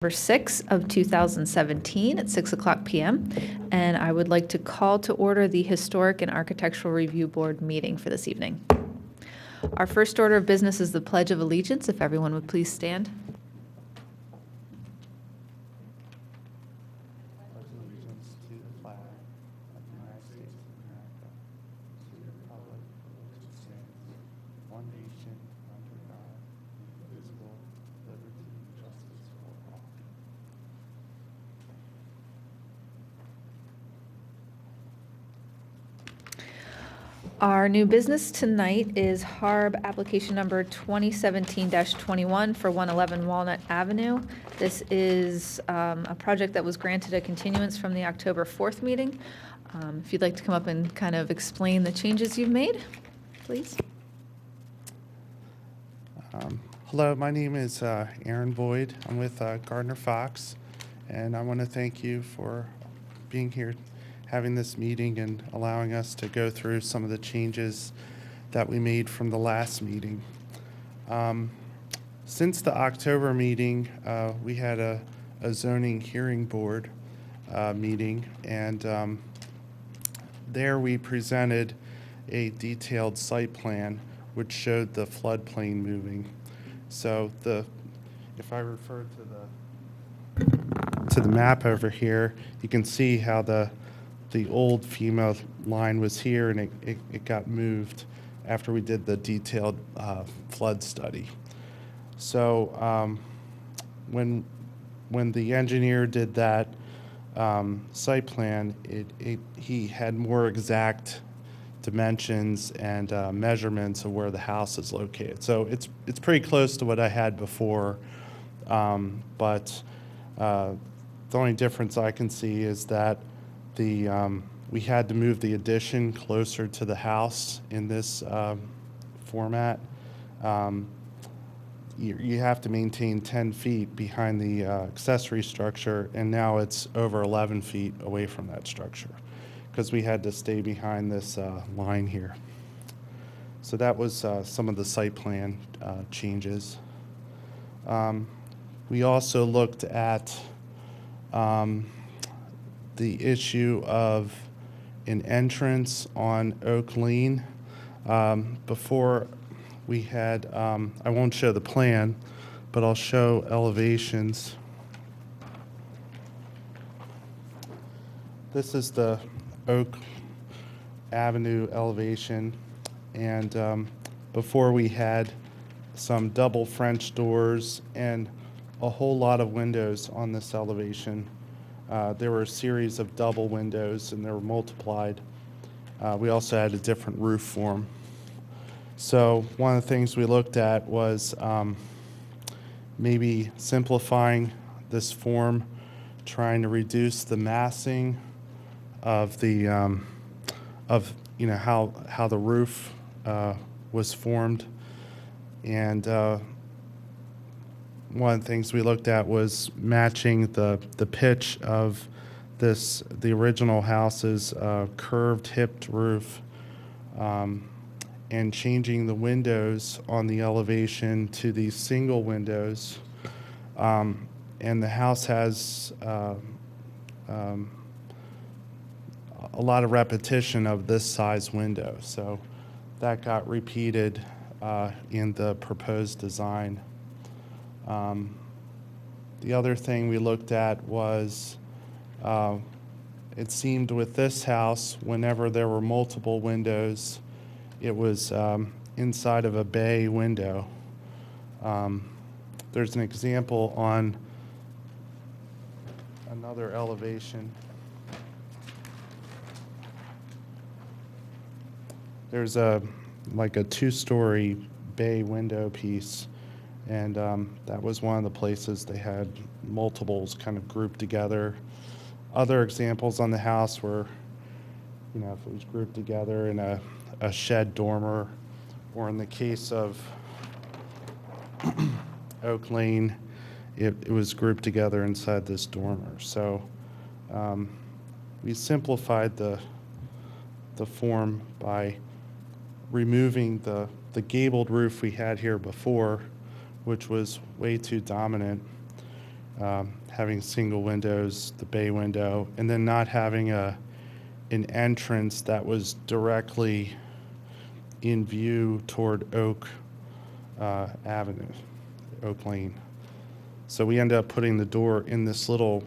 November 6th of 2017 at 6 o'clock p.m. And I would like to call to order the Historic and Architectural Review Board meeting for this evening. Our first order of business is the Pledge of Allegiance. If everyone would please stand. Pledge allegiance to the flag of the United States of America, to the republic for which it stands, one nation, under God, indivisible, with liberty and justice for all. Our new business tonight is HARB application number 2017-21 for 111 Walnut Avenue. This is a project that was granted a continuance from the October 4th meeting. If you'd like to come up and kind of explain the changes you've made, please. Hello, my name is Aaron Boyd. I'm with Gardner Fox, and I want to thank you for being here, having this meeting, and allowing us to go through some of the changes that we made from the last meeting. Since the October meeting, we had a zoning hearing board meeting, and there we presented a detailed site plan which showed the floodplain moving. So if I refer to the map over here, you can see how the old FEMA line was here, and it got moved after we did the detailed flood study. So when the engineer did that site plan, he had more exact dimensions and measurements of where the house is located. So it's pretty close to what I had before, but the only difference I can see is that we had to move the addition closer to the house in this format. You have to maintain 10 feet behind the accessory structure, and now it's over 11 feet away from that structure because we had to stay behind this line here. So that was some of the site plan changes. We also looked at the issue of an entrance on Oak Lane. Before we had, I won't show the plan, but I'll show elevations. This is the Oak Avenue elevation, and before we had some double French doors and a whole lot of windows on this elevation. There were a series of double windows, and they were multiplied. We also had a different roof form. So one of the things we looked at was maybe simplifying this form, trying to reduce the massing of the how the roof was formed, and one of the things we looked at was matching the pitch of the original house's curved hipped roof, and changing the windows on the elevation to these single windows. And the house has a lot of repetition of this size window, so that got repeated in the proposed design. The other thing we looked at was it seemed with this house, whenever there were multiple windows, it was inside of a bay window. There's an example on another elevation. There's like a two-story bay window piece, and that was one of the places they had multiples kind of grouped together. Other examples on the house were, if it was grouped together in a shed dormer, or in the case of Oak Lane, it was grouped together inside this dormer. So we simplified the form by removing the gabled roof we had here before, which was way too dominant, having single windows, the bay window, and then not having an entrance that was directly in view toward Oak Avenue, Oak Lane. So we ended up putting the door in this little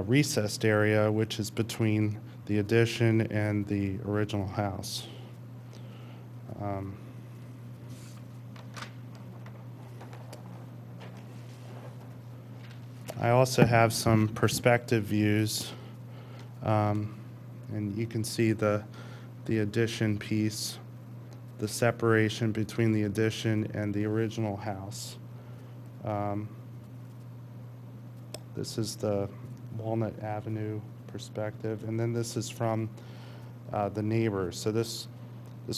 recessed area, which is between the addition and the original house. I also have some perspective views, and you can see the addition piece, the separation between the addition and the original house. This is the Walnut Avenue perspective, and then this is from the neighbors. So this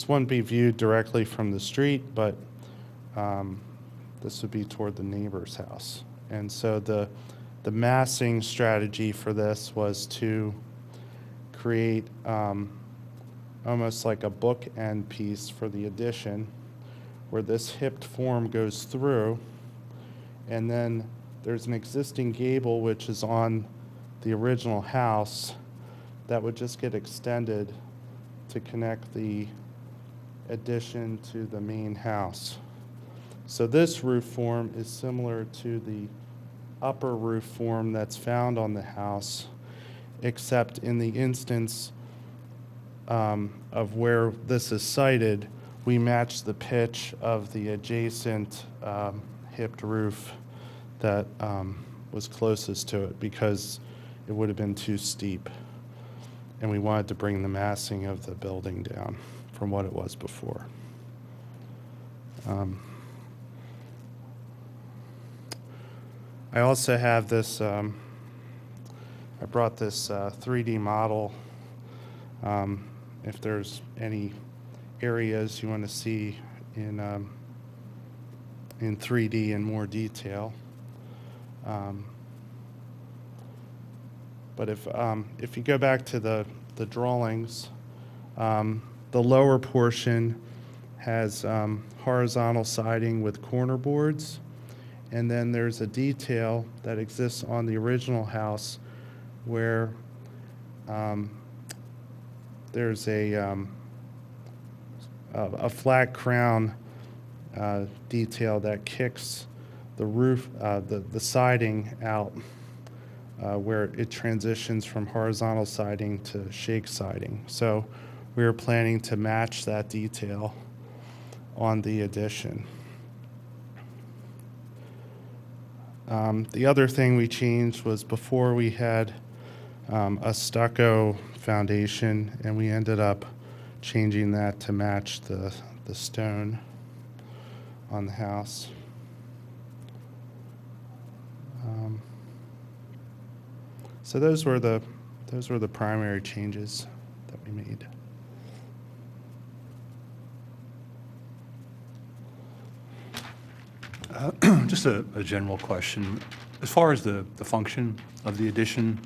wouldn't be viewed directly from the street, but this would be toward the neighbor's house. And so the massing strategy for this was to create almost like a bookend piece for the addition, where this hipped form goes through, and then there's an existing gable which is on the original house that would just get extended to connect the addition to the main house. So this roof form is similar to the upper roof form that's found on the house, except in the instance of where this is sited, we match the pitch of the adjacent hipped roof that was closest to it, because it would have been too steep. And we wanted to bring the massing of the building down from what it was before. I also have this, I brought this 3D model. If there's any areas you want to see in 3D in more detail. But if you go back to the drawings, the lower portion has horizontal siding with corner boards, and then there's a detail that exists on the original house where there's a flat crown detail that kicks the roof, the siding out, where it transitions from horizontal siding to shake siding. So we were planning to match that detail on the addition. The other thing we changed was before we had a stucco foundation, and we ended up changing that to match the stone on the house. So those were the primary changes that we made. Just a general question. As far as the function of the addition,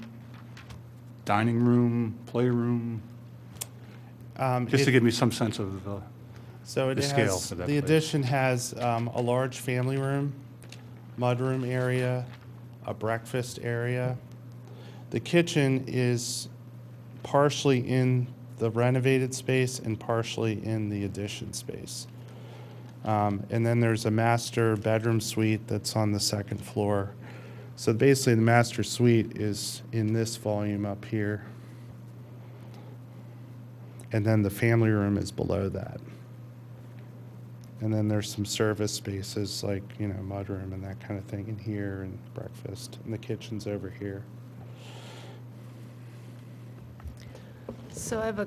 dining room, playroom, just to give me some sense of So the scale for that the place. addition has a large family room, mudroom area, a breakfast area. The kitchen is partially in the renovated space and partially in the addition space. And then there's a master bedroom suite that's on the second floor. So basically the master suite is in this volume up here. And then the family room is below that. And then there's some service spaces like, mudroom and that kind of thing in here, and breakfast, and the kitchen's over here. So I have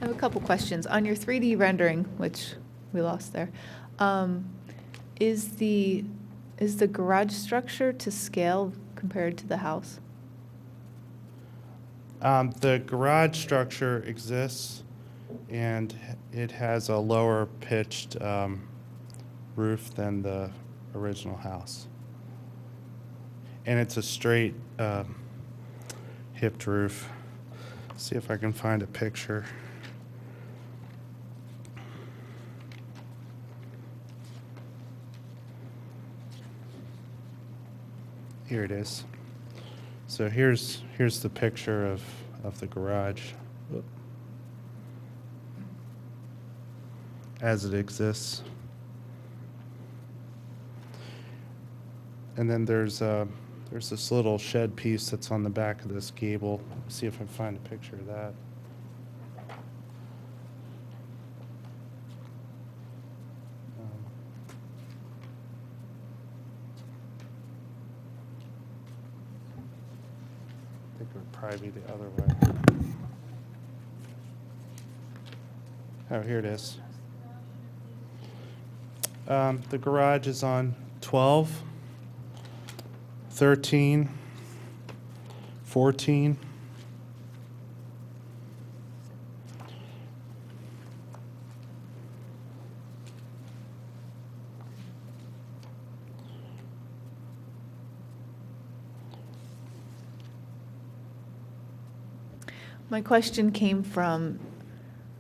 a couple questions. On your 3D rendering, which we lost there, is the garage structure to scale compared to the house? The garage structure exists, and it has a lower pitched roof than the original house. And it's a straight hipped roof. See if I can find a picture. Here it is. So here's the picture of the garage as it exists. And then there's this little shed piece that's on the back of this gable. Let's see if I can find a picture of that. I think it would probably be the other way. Oh, here it is. The garage is on 12, 13, 14. My question came from,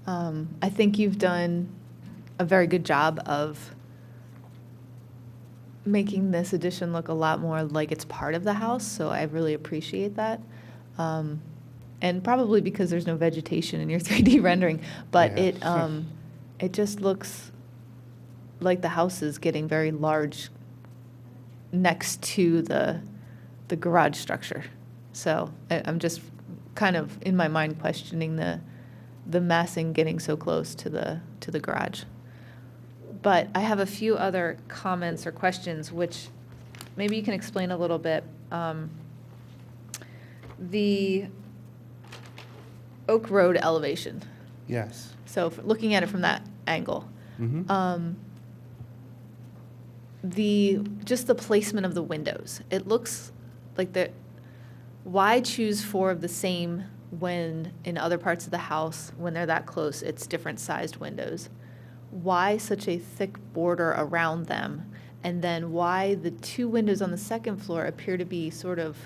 I think you've done a very good job of making this addition look a lot more like it's part of the house, so I really appreciate that. And probably because there's no vegetation in your 3D rendering, but Yeah. it just looks like the house is getting very large next to the garage structure. So I'm just kind of in my mind questioning the massing getting so close to the garage. But I have a few other comments or questions, which maybe you can explain a little bit. The Oak Road elevation. Yes. So looking at it from that angle, Mm-hmm. just the placement of the windows. It looks like why choose 4 of the same when in other parts of the house, when they're that close, it's different sized windows? Why such a thick border around them? And then why the 2 windows on the second floor appear to be sort of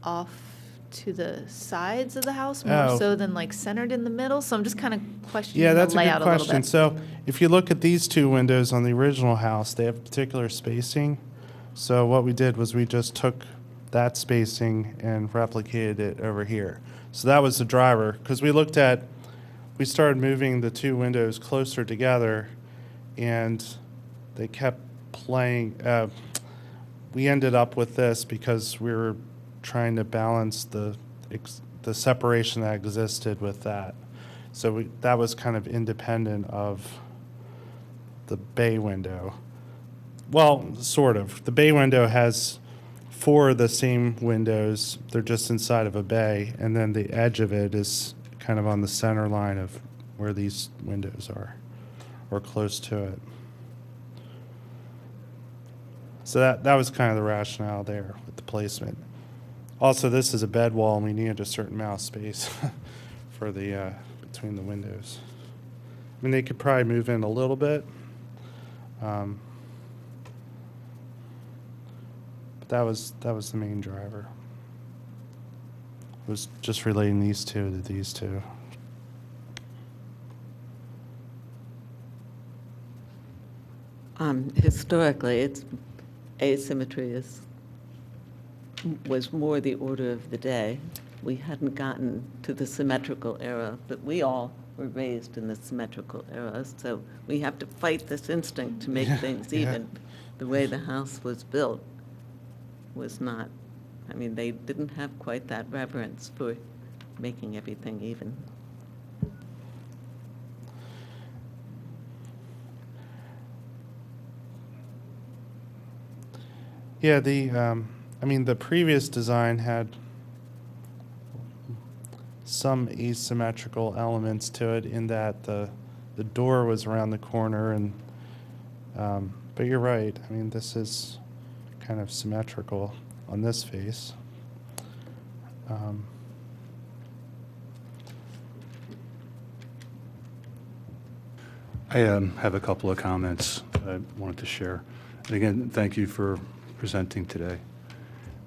off to the sides of the house more Oh. so than like centered in the middle? So I'm just kind of questioning Yeah, the that's a layout good a little question. bit. So if you look at these 2 windows on the original house, they have particular spacing. So what we did was we just took that spacing and replicated it over here. So that was the driver, because we started moving the 2 windows closer together, and they kept playing. We ended up with this because we were trying to balance the separation that existed with that. So that was kind of independent of the bay window. Well, sort of. The bay window has 4 of the same windows. They're just inside of a bay, and then the edge of it is kind of on the center line of where these windows are, or close to it. So that was kind of the rationale there with the placement. Also, this is a bed wall, and we needed a certain amount of space for the between the windows. I mean, they could probably move in a little bit. But that was the main driver. It was just relating these 2 to these 2. Historically, asymmetry was more the order of the day. We hadn't gotten to the symmetrical era, but we all were raised in the symmetrical era, so we have to fight this instinct to make things Yeah. even. The way the house was built was not, I mean, they didn't have quite that reverence for making everything even. Yeah, the previous design had some asymmetrical elements to it in that the door was around the corner, and but you're right. I mean, this is kind of symmetrical on this face. I have a couple of comments I wanted to share. And again, thank you for presenting today.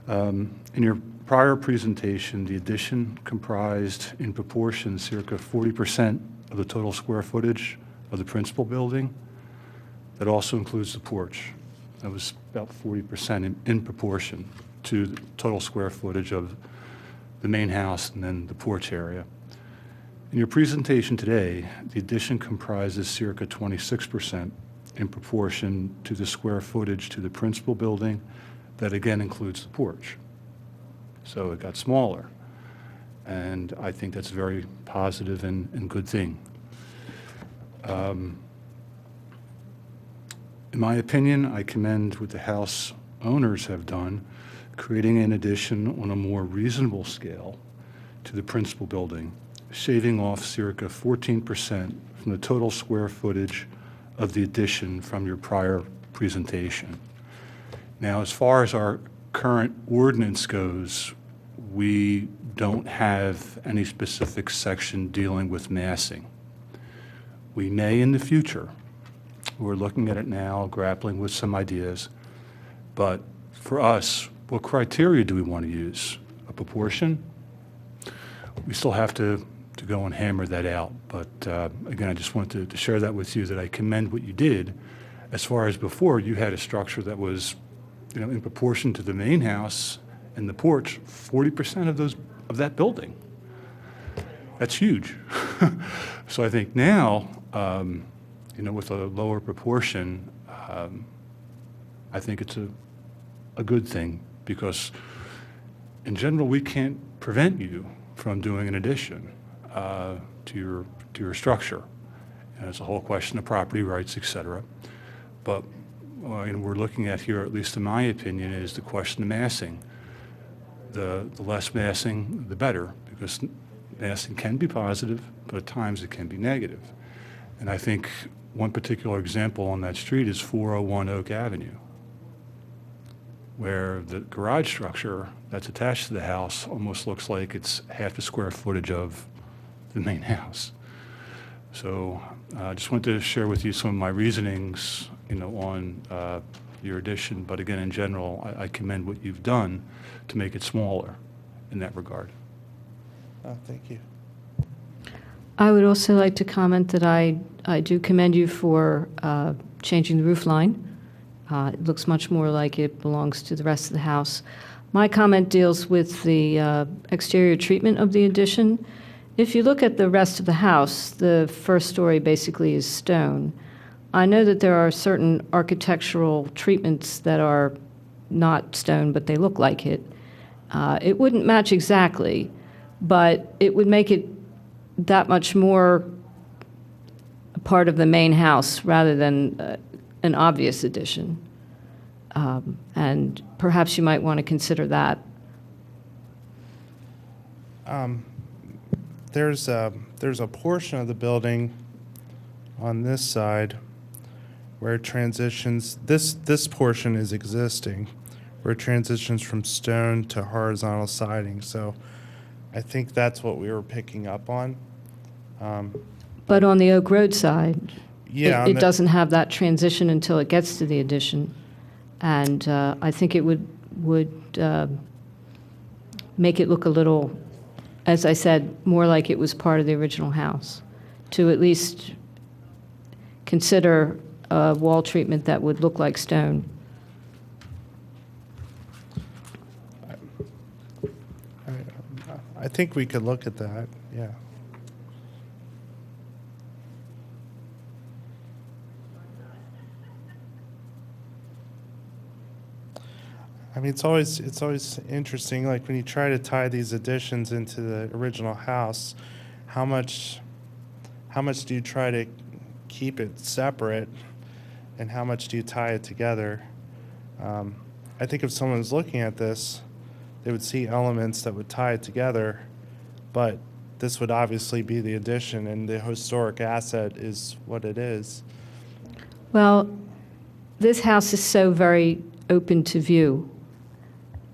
In your prior presentation, the addition comprised in proportion circa 40% of the total square footage of the principal building. That also includes the porch. That was about 40% in proportion to the total square footage of the main house and then the porch area. In your presentation today, the addition comprises circa 26% in proportion to the square footage to the principal building. That again includes the porch. So it got smaller. And I think that's a very positive and good thing. In my opinion, I commend what the house owners have done, creating an addition on a more reasonable scale to the principal building, shaving off circa 14% from the total square footage of the addition from your prior presentation. Now, as far as our current ordinance goes, we don't have any specific section dealing with massing. We may in the future. We're looking at it now, grappling with some ideas. But for us, what criteria do we want to use? A proportion? We still have to go and hammer that out. But again, I just wanted to share that with you, that I commend what you did. As far as before, you had a structure that was, in proportion to the main house and the porch, 40% of that building. That's huge. So I think now, with a lower proportion, I think it's a good thing, because in general, we can't prevent you from doing an addition to your structure. And it's a whole question of property rights, et cetera. But we're looking at here, at least in my opinion, is the question of massing. The less massing, the better, because massing can be positive, but at times it can be negative. And I think one particular example on that street is 401 Oak Avenue, where the garage structure that's attached to the house almost looks like it's half the square footage of the main house. So I just wanted to share with you some of my reasonings, on your addition. But again, in general, I commend what you've done to make it smaller in that regard. Thank you. I would also like to comment that I do commend you for changing the roof line. It looks much more like it belongs to the rest of the house. My comment deals with the exterior treatment of the addition. If you look at the rest of the house, the first story basically is stone. I know that there are certain architectural treatments that are not stone, but they look like it. It wouldn't match exactly, but it would make it that much more a part of the main house rather than an obvious addition. And perhaps you might want to consider that. There's a portion of the building on this side where it transitions. This portion is existing, where it transitions from stone to horizontal siding. So I think that's what we were picking up on. But on the Oak Road side, Yeah, it doesn't have that transition until it gets to the addition. And I think it would make it look a little, as I said, more like it was part of the original house, to at least consider a wall treatment that would look like stone. I think we could look at that, yeah. I mean, it's always interesting, like when you try to tie these additions into the original house, how much do you try to keep it separate, and how much do you tie it together? I think if someone was looking at this, they would see elements that would tie it together, but this would obviously be the addition, and the historic asset is what it is. Well, this house is so very open to view.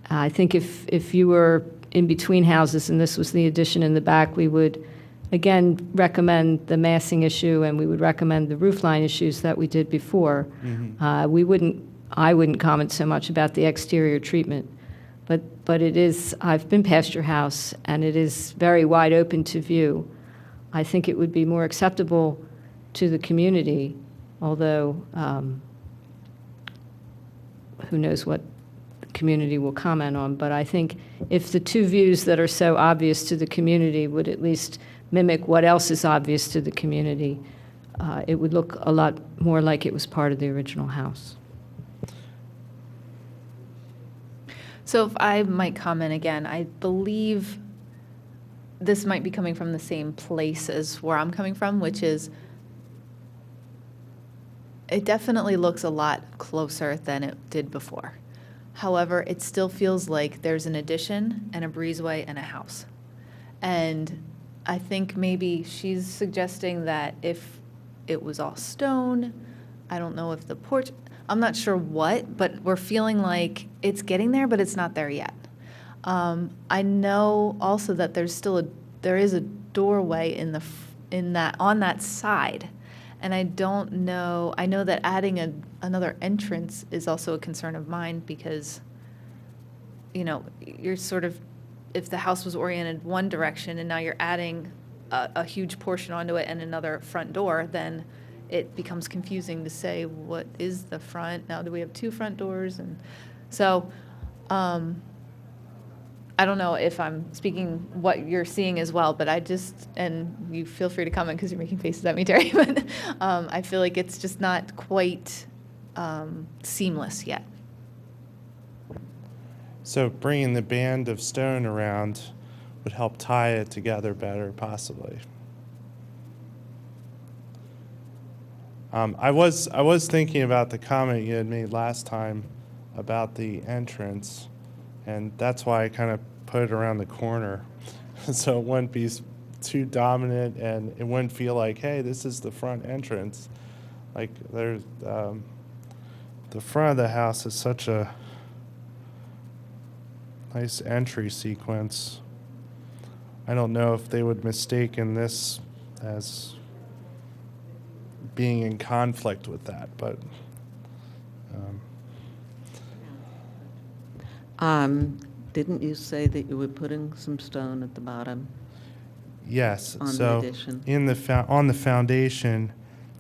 I think if you were in between houses and this was the addition in the back, we would, again, recommend the massing issue, and we would recommend the roof line issues that we did before. Mm-hmm. I wouldn't comment so much about the exterior treatment, but it is, I've been past your house, and it is very wide open to view. I think it would be more acceptable to the community, although who knows what the community will comment on. But I think if the two views that are so obvious to the community would at least mimic what else is obvious to the community, it would look a lot more like it was part of the original house. So if I might comment again, I believe this might be coming from the same place as where I'm coming from, which is it definitely looks a lot closer than it did before. However, it still feels like there's an addition and a breezeway and a house. And I think maybe she's suggesting that if it was all stone, I don't know if the porch, I'm not sure what, but we're feeling like it's getting there, but it's not there yet. I know also that there is a doorway on that side, and I don't know. I know that adding another entrance is also a concern of mine because, you're sort of, if the house was oriented one direction and now you're adding a huge portion onto it and another front door, then it becomes confusing to say what is the front. Now, do we have two front doors? And so, I don't know if I'm speaking what you're seeing as well, but and you feel free to comment because you're making faces at me, Terry, but I feel like it's just not quite seamless yet. So bringing the band of stone around would help tie it together better, possibly. I was thinking about the comment you had made last time about the entrance, and that's why I kind of put it around the corner, so it wouldn't be too dominant, and it wouldn't feel like, hey, this is the front entrance. Like there's the front of the house is such a nice entry sequence. I don't know if they would mistaken this as being in conflict with that, but Didn't you say that you were putting some stone at the bottom? yes. On the So addition. on the foundation,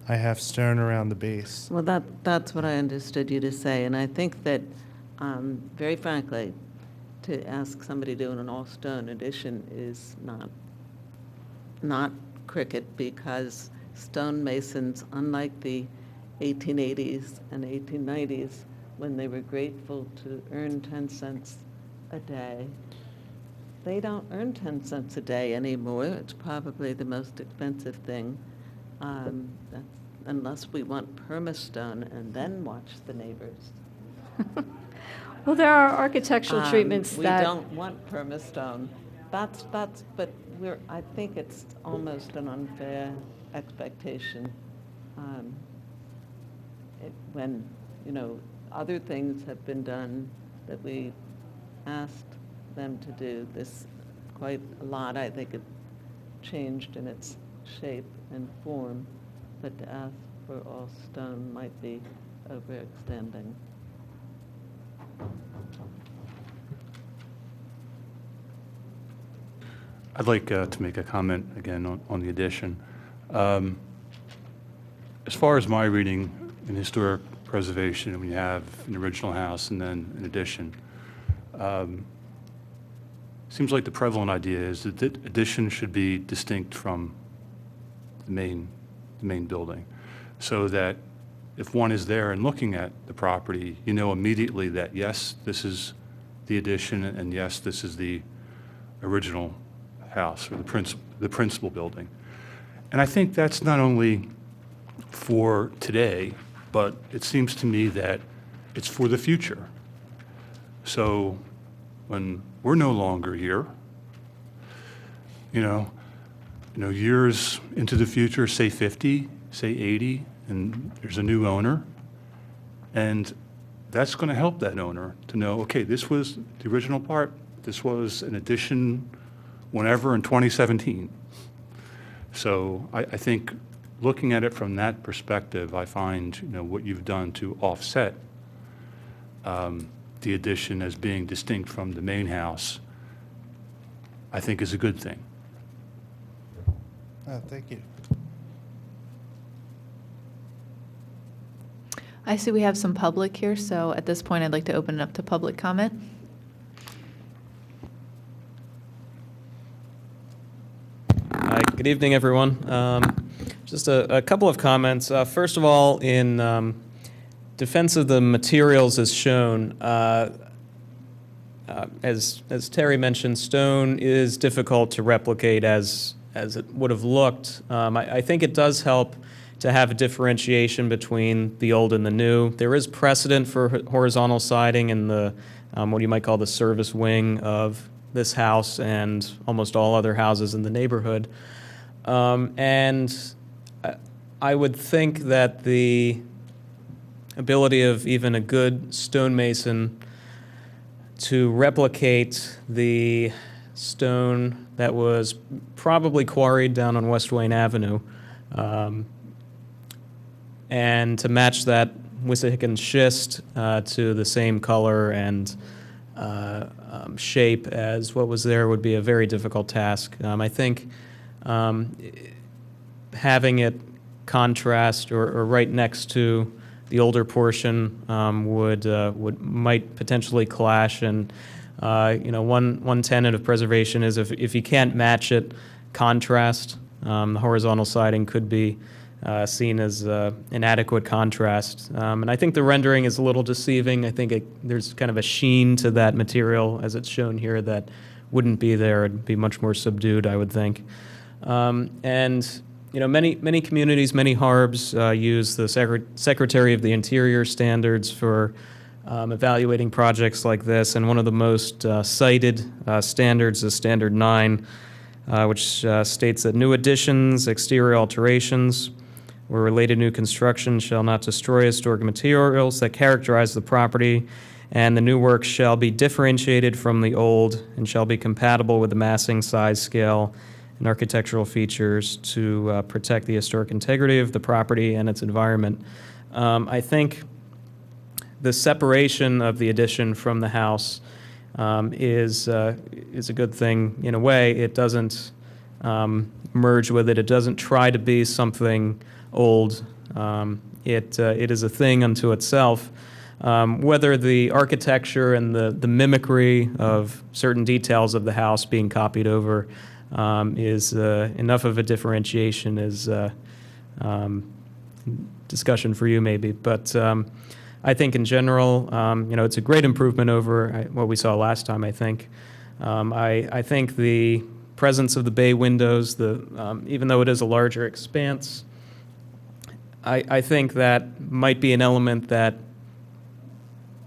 I have stone around the base. Well, that's what I understood you to say, and I think that, very frankly, to ask somebody to do an all-stone addition is not cricket, because stonemasons, unlike the 1880s and 1890s, when they were grateful to earn 10 cents a day, they don't earn 10 cents a day anymore. It's probably the most expensive thing, unless we want permastone and then watch the neighbors. Well, there are architectural treatments that... We don't want permastone. But I think it's almost an unfair expectation when, other things have been done that we asked them to do. This quite a lot, I think it changed in its shape and form, but to ask for all stone might be overextending. I'd like to make a comment again on the addition. As far as my reading in historic preservation, when you have an original house and then an addition, seems like the prevalent idea is that the addition should be distinct from the main building, so that if one is there and looking at the property, you know immediately that yes, this is the addition, and yes, this is the original house or the principal building. And I think that's not only for today, but it seems to me that it's for the future. So when we're no longer here, years into the future, say 50, say 80, and there's a new owner, and that's going to help that owner to know, okay, this was the original part, this was an addition whenever in 2017. So I think looking at it from that perspective, I find what you've done to offset the addition as being distinct from the main house, I think is a good thing. Thank you. I see we have some public here, so at this point, I'd like to open it up to public comment. Hi, good evening, everyone. Just a couple of comments. First of all, in defense of the materials as shown, as Terry mentioned, stone is difficult to replicate as it would have looked. I think it does help to have a differentiation between the old and the new. There is precedent for horizontal siding in the what you might call the service wing of this house and almost all other houses in the neighborhood. And I would think that the ability of even a good stonemason to replicate the stone that was probably quarried down on West Wayne Avenue, and to match that Wissahickon schist to the same color and shape as what was there would be a very difficult task. I think having it contrast or right next to the older portion might potentially clash. And one tenet of preservation is if you can't match it, contrast. The horizontal siding could be seen as inadequate contrast. And I think the rendering is a little deceiving. I think there's kind of a sheen to that material as it's shown here that wouldn't be there. It'd be much more subdued, I would think. And many communities, many HARBs use the Secretary of the Interior standards for evaluating projects like this. And one of the most cited standards is Standard 9, which states that new additions, exterior alterations, or related new construction shall not destroy historic materials that characterize the property, and the new work shall be differentiated from the old and shall be compatible with the massing, size, scale, and architectural features to protect the historic integrity of the property and its environment. I think the separation of the addition from the house is a good thing in a way. It doesn't merge with it. It doesn't try to be something old. It is a thing unto itself. Whether the architecture and the mimicry of certain details of the house being copied over is enough of a differentiation is discussion for you maybe. But I think in general, it's a great improvement over what we saw last time, I think. I think the presence of the bay windows, even though it is a larger expanse, I think that might be an element that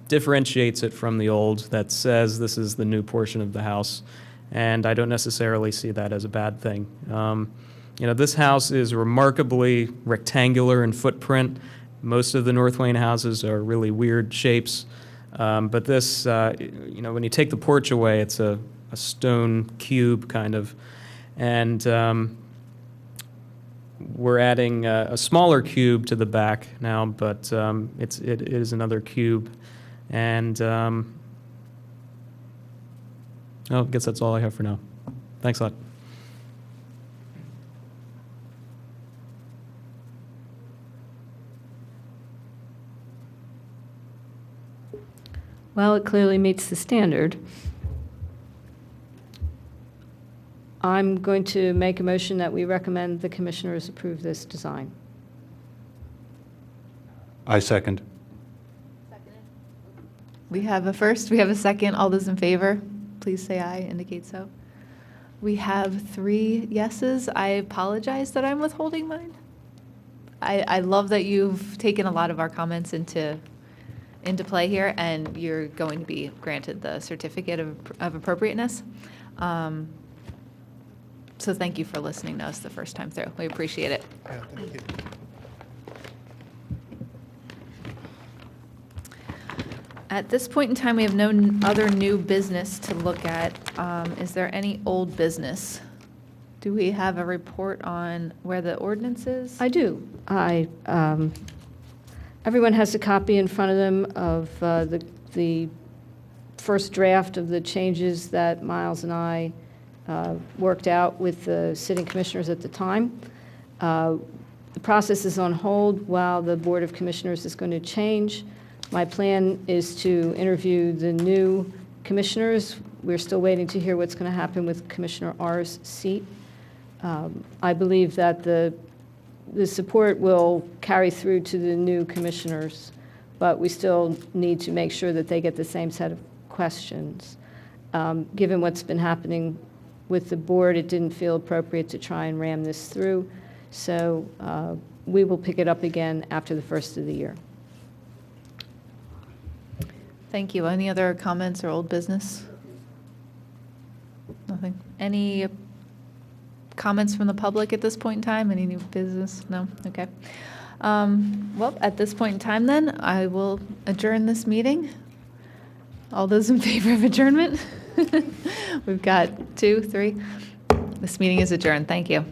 differentiates it from the old, that says this is the new portion of the house, and I don't necessarily see that as a bad thing. This house is remarkably rectangular in footprint. Most of the North Wayne houses are really weird shapes, but this, when you take the porch away, it's a stone cube kind of, and we're adding a smaller cube to the back now, but it is another cube, and I guess that's all I have for now. Thanks a lot. Well, it clearly meets the standard. I'm going to make a motion that we recommend the commissioners approve this design. I second. We have a first, we have a second. All those in favor, please say aye, indicate so. We have 3 yeses. I apologize that I'm withholding mine. I love that you've taken a lot of our comments into play here, and you're going to be granted the certificate of appropriateness. So thank you for listening to us the first time through. We appreciate it. Yeah, thank you. At this point in time, we have no other new business to look at. Is there any old business? Do we have a report on where the ordinance is? I do. Everyone has a copy in front of them of the first draft of the changes that Miles and I worked out with the sitting commissioners at the time. The process is on hold while the Board of Commissioners is going to change. My plan is to interview the new commissioners. We're still waiting to hear what's going to happen with Commissioner R's seat. I believe that the support will carry through to the new commissioners, but we still need to make sure that they get the same set of questions. Given what's been happening with the board, it didn't feel appropriate to try and ram this through. So we will pick it up again after the first of the year. Thank you. Any other comments or old business? Nothing. Any comments from the public at this point in time? Any new business? No? Okay. Well, at this point in time then, I will adjourn this meeting. All those in favor of adjournment? We've got 2, 3. This meeting is adjourned. Thank you.